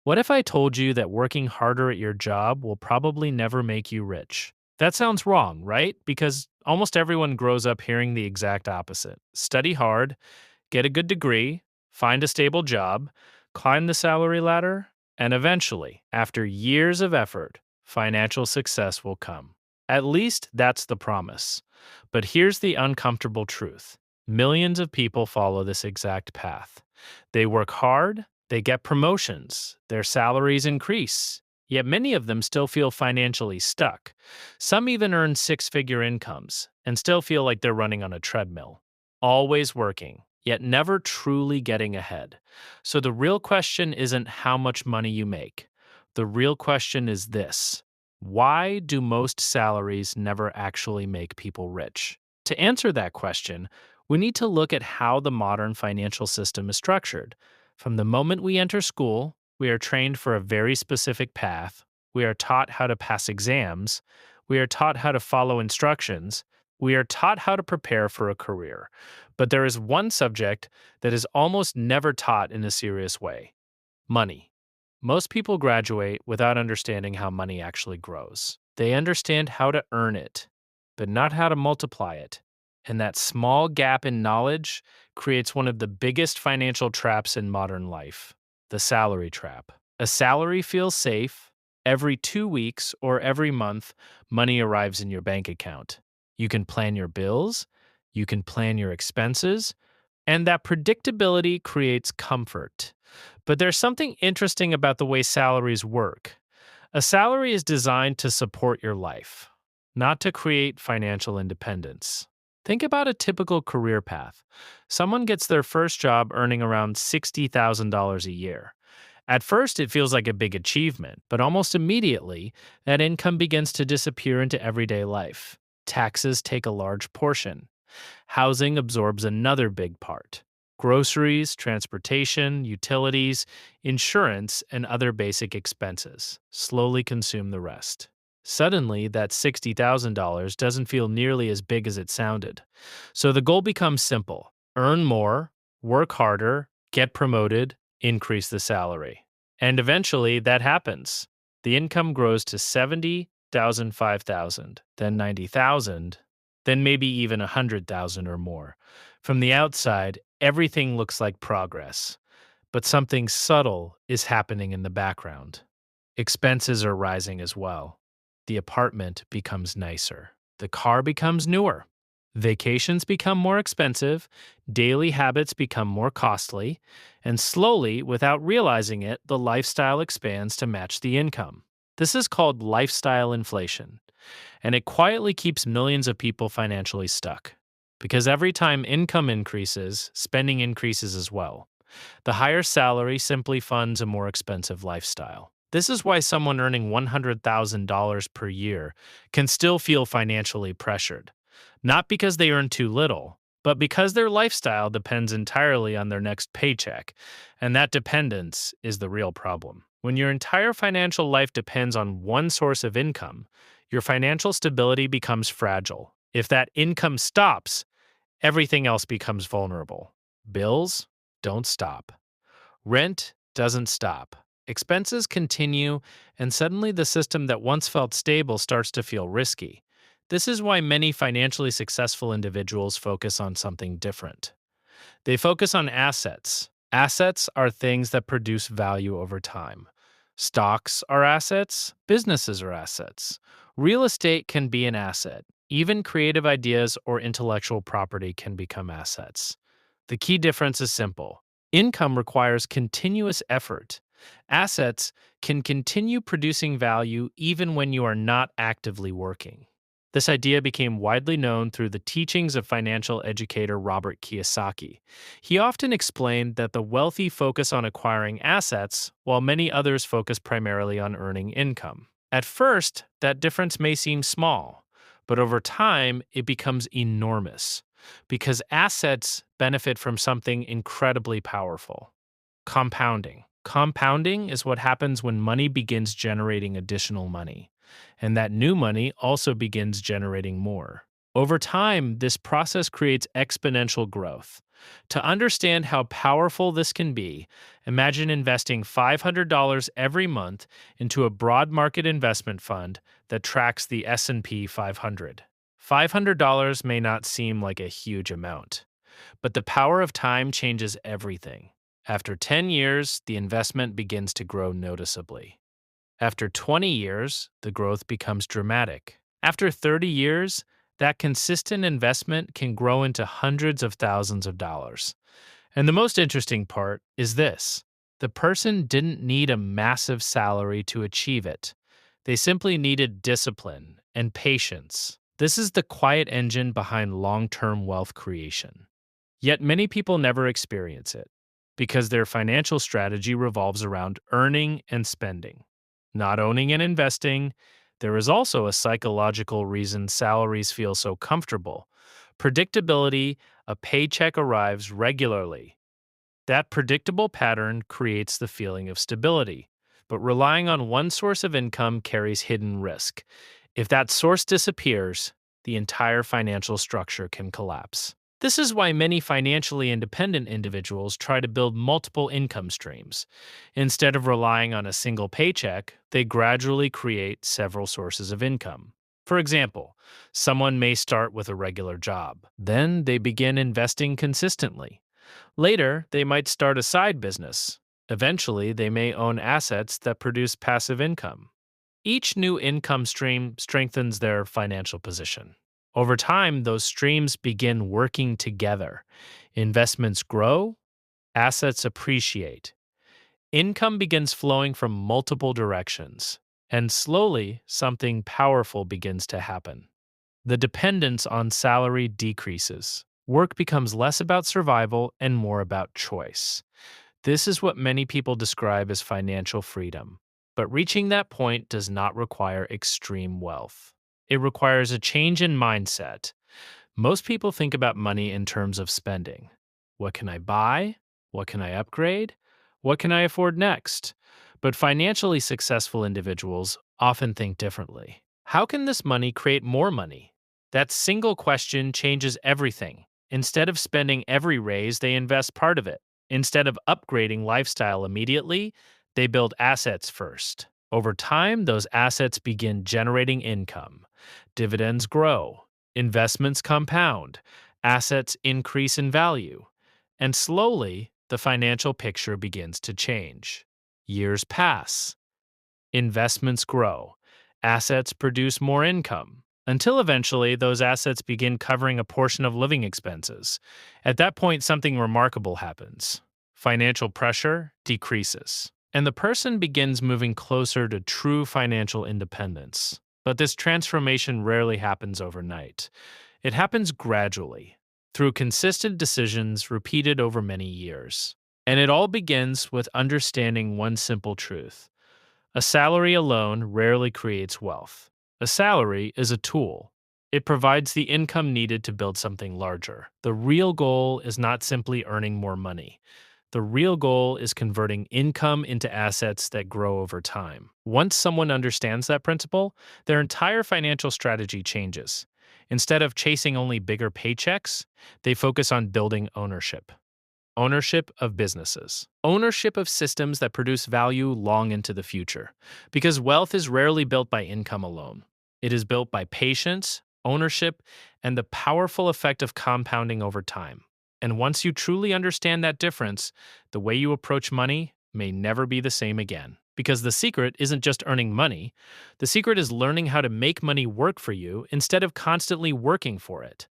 What if I told you that working harder at your job will probably never make you rich? That sounds wrong, right? Because almost everyone grows up hearing the exact opposite. Study hard, get a good degree, find a stable job, climb the salary ladder, and eventually, after years of effort, financial success will come. At least that's the promise. But here's the uncomfortable truth: millions of people follow this exact path. They work hard, they get promotions, their salaries increase. Yet many of them still feel financially stuck. Some even earn six-figure incomes and still feel like they're running on a treadmill, always working, yet never truly getting ahead. So the real question isn't how much money you make. The real question is this: why do most salaries never actually make people rich? To answer that question, we need to look at how the modern financial system is structured. From the moment we enter school, we are trained for a very specific path. We are taught how to pass exams. We are taught how to follow instructions. We are taught how to prepare for a career. But there is one subject that is almost never taught in a serious way: money. Most people graduate without understanding how money actually grows. They understand how to earn it, but not how to multiply it. And that small gap in knowledge creates one of the biggest financial traps in modern life: the salary trap. A salary feels safe. Every 2 weeks or every month, money arrives in your bank account. You can plan your bills, you can plan your expenses, and that predictability creates comfort. But there's something interesting about the way salaries work. A salary is designed to support your life, not to create financial independence. Think about a typical career path. Someone gets their first job earning around $60,000 a year. At first, it feels like a big achievement, but almost immediately, that income begins to disappear into everyday life. Taxes take a large portion. Housing absorbs another big part. Groceries, transportation, utilities, insurance, and other basic expenses slowly consume the rest. Suddenly, that $60,000 doesn't feel nearly as big as it sounded. So the goal becomes simple: earn more, work harder, get promoted, increase the salary. And eventually, that happens. The income grows to 70,000, 5,000, then 90,000, then maybe even 100,000 or more. From the outside, everything looks like progress, but something subtle is happening in the background. Expenses are rising as well. The apartment becomes nicer. The car becomes newer. Vacations become more expensive. Daily habits become more costly. And slowly, without realizing it, the lifestyle expands to match the income. This is called lifestyle inflation, and it quietly keeps millions of people financially stuck. Because every time income increases, spending increases as well. The higher salary simply funds a more expensive lifestyle. This is why someone earning $100,000 per year can still feel financially pressured. Not because they earn too little, but because their lifestyle depends entirely on their next paycheck. And that dependence is the real problem. When your entire financial life depends on one source of income, your financial stability becomes fragile. If that income stops, everything else becomes vulnerable. Bills don't stop. Rent doesn't stop. Expenses continue, and suddenly the system that once felt stable starts to feel risky. This is why many financially successful individuals focus on something different. They focus on assets. Assets are things that produce value over time. Stocks are assets, businesses are assets. Real estate can be an asset. Even creative ideas or intellectual property can become assets. The key difference is simple: income requires continuous effort. Assets can continue producing value even when you are not actively working. This idea became widely known through the teachings of financial educator Robert Kiyosaki. He often explained that the wealthy focus on acquiring assets, while many others focus primarily on earning income. At first, that difference may seem small, but over time, it becomes enormous because assets benefit from something incredibly powerful: compounding. Compounding is what happens when money begins generating additional money, and that new money also begins generating more. Over time, this process creates exponential growth. To understand how powerful this can be, imagine investing $500 every month into a broad market investment fund that tracks the S&P 500. $500 may not seem like a huge amount, but the power of time changes everything. After 10 years, the investment begins to grow noticeably. After 20 years, the growth becomes dramatic. After 30 years, that consistent investment can grow into hundreds of thousands of dollars. And the most interesting part is this: the person didn't need a massive salary to achieve it. They simply needed discipline and patience. This is the quiet engine behind long term wealth creation. Yet many people never experience it because their financial strategy revolves around earning and spending, not owning and investing. There is also a psychological reason salaries feel so comfortable. Predictability: a paycheck arrives regularly. That predictable pattern creates the feeling of stability. But relying on one source of income carries hidden risk. If that source disappears, the entire financial structure can collapse. This is why many financially independent individuals try to build multiple income streams. Instead of relying on a single paycheck, they gradually create several sources of income. For example, someone may start with a regular job. Then they begin investing consistently. Later, they might start a side business. Eventually, they may own assets that produce passive income. Each new income stream strengthens their financial position. Over time, those streams begin working together. Investments grow, assets appreciate. Income begins flowing from multiple directions, and slowly, something powerful begins to happen. The dependence on salary decreases. Work becomes less about survival and more about choice. This is what many people describe as financial freedom. But reaching that point does not require extreme wealth. It requires a change in mindset. Most people think about money in terms of spending. What can I buy? What can I upgrade? What can I afford next? But financially successful individuals often think differently. How can this money create more money? That single question changes everything. Instead of spending every raise, they invest part of it. Instead of upgrading lifestyle immediately, they build assets first. Over time, those assets begin generating income. Dividends grow, investments compound, assets increase in value, and slowly the financial picture begins to change. Years pass, investments grow, assets produce more income, until eventually those assets begin covering a portion of living expenses. At that point, something remarkable happens. Financial pressure decreases, and the person begins moving closer to true financial independence. But this transformation rarely happens overnight. It happens gradually, through consistent decisions repeated over many years. And it all begins with understanding one simple truth: a salary alone rarely creates wealth. A salary is a tool. It provides the income needed to build something larger. The real goal is not simply earning more money. The real goal is converting income into assets that grow over time. Once someone understands that principle, their entire financial strategy changes. Instead of chasing only bigger paychecks, they focus on building ownership. Ownership of businesses. Ownership of systems that produce value long into the future. Because wealth is rarely built by income alone. It is built by patience, ownership, and the powerful effect of compounding over time. And once you truly understand that difference, the way you approach money may never be the same again. Because the secret isn't just earning money, the secret is learning how to make money work for you instead of constantly working for it.